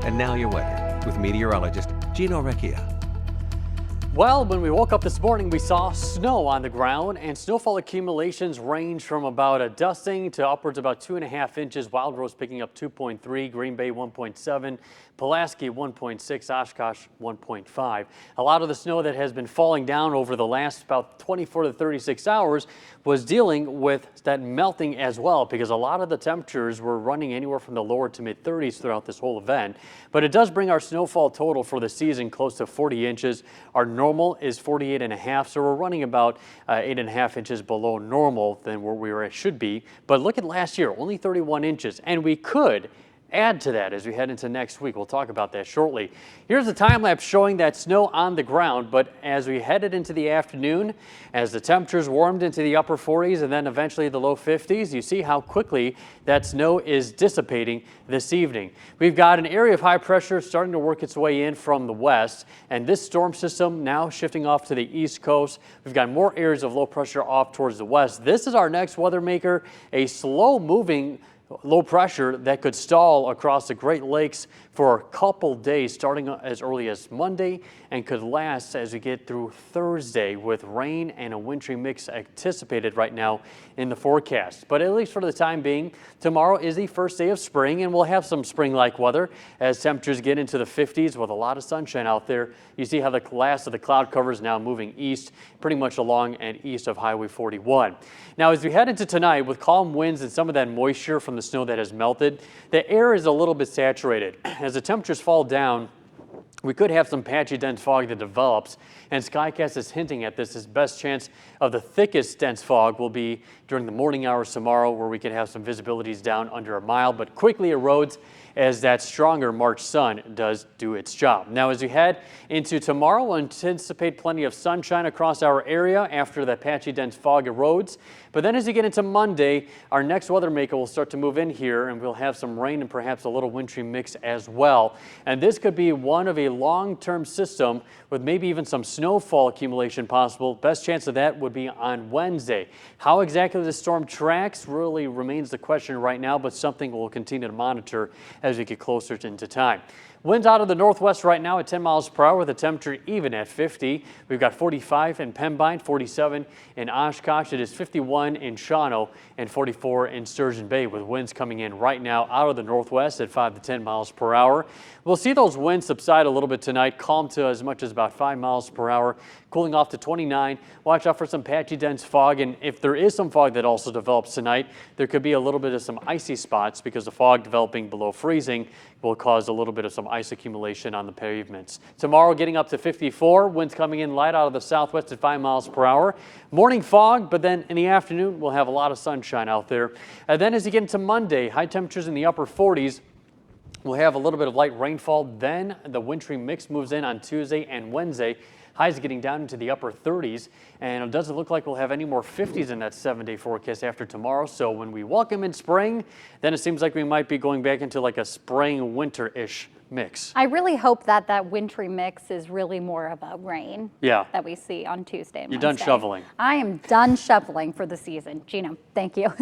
And now your weather with meteorologist Gino Recchia. Well, when we woke up this morning, we saw snow on the ground, and snowfall accumulations range from about a dusting to upwards about 2.5 inches. Wild Rose picking up 2.3, Green Bay 1.7, Pulaski 1.6, Oshkosh 1.5. A lot of the snow that has been falling down over the last about 24 to 36 hours was dealing with that melting as well, because a lot of the temperatures were running anywhere from the lower to mid 30s throughout this whole event. But it does bring our snowfall total for the season close to 40 inches. Our normal is 48.5, so we're running about 8.5 inches below normal than where we should be. But look at last year, only 31 inches, and we could add to that as we head into next week. We'll talk about that shortly. Here's a time lapse showing that snow on the ground, but as we headed into the afternoon, as the temperatures warmed into the upper 40s and then eventually the low 50s, you see how quickly that snow is dissipating this evening. We've got an area of high pressure starting to work its way in from the west, and this storm system now shifting off to the east coast. We've got more areas of low pressure off towards the west. This is our next weather maker, a slow moving low pressure that could stall across the Great Lakes for a couple days starting as early as Monday and could last as we get through Thursday, with rain and a wintry mix anticipated right now in the forecast. But at least for the time being, tomorrow is the first day of spring, and we'll have some spring-like weather as temperatures get into the 50s with a lot of sunshine out there. You see how the last of the cloud cover is now moving east, pretty much along and east of Highway 41. Now, as we head into tonight with calm winds and some of that moisture from the snow that has melted, the air is a little bit saturated. As the temperatures fall down, we could have some patchy dense fog that develops, and Skycast is hinting at this. His best chance of the thickest dense fog will be during the morning hours tomorrow, where we could have some visibilities down under a mile, but quickly erodes as that stronger March sun does do its job. Now, as we head into tomorrow, we'll anticipate plenty of sunshine across our area after that patchy dense fog erodes. But then as you get into Monday, our next weather maker will start to move in here, and we'll have some rain and perhaps a little wintry mix as well. And this could be one of a long-term system with maybe even some snowfall accumulation possible. Best chance of that would be on Wednesday. How exactly the storm tracks really remains the question right now, but something we'll continue to monitor as we get closer into time. Winds out of the northwest right now at 10 miles per hour, the temperature even at 50. We've got 45 in Pembine, 47 in Oshkosh. It is 51 in Shawano and 44 in Sturgeon Bay, with winds coming in right now out of the northwest at 5 to 10 miles per hour. We'll see those winds subside a little bit tonight, calm to as much as about 5 miles per hour, cooling off to 29. Watch out for some patchy dense fog, and if there is some fog that also develops tonight, there could be a little bit of some icy spots because the fog developing below freezing will cause a little bit of some ice accumulation on the pavements. Tomorrow getting up to 54, winds coming in light out of the southwest at 5 miles per hour. Morning fog, but then in the afternoon we'll have a lot of sunshine out there. And then as you get into Monday, high temperatures in the upper 40s. We'll have a little bit of light rainfall. Then the wintry mix moves in on Tuesday and Wednesday. Highs getting down into the upper 30s, and it doesn't look like we'll have any more 50s in that 7-day forecast after tomorrow. So when we welcome in spring, then it seems like we might be going back into like a spring winter-ish mix. I really hope that that wintry mix is really more of a rain that we see on Tuesday and You're Wednesday. done shoveling. I am done shoveling for the season. Gino, thank you.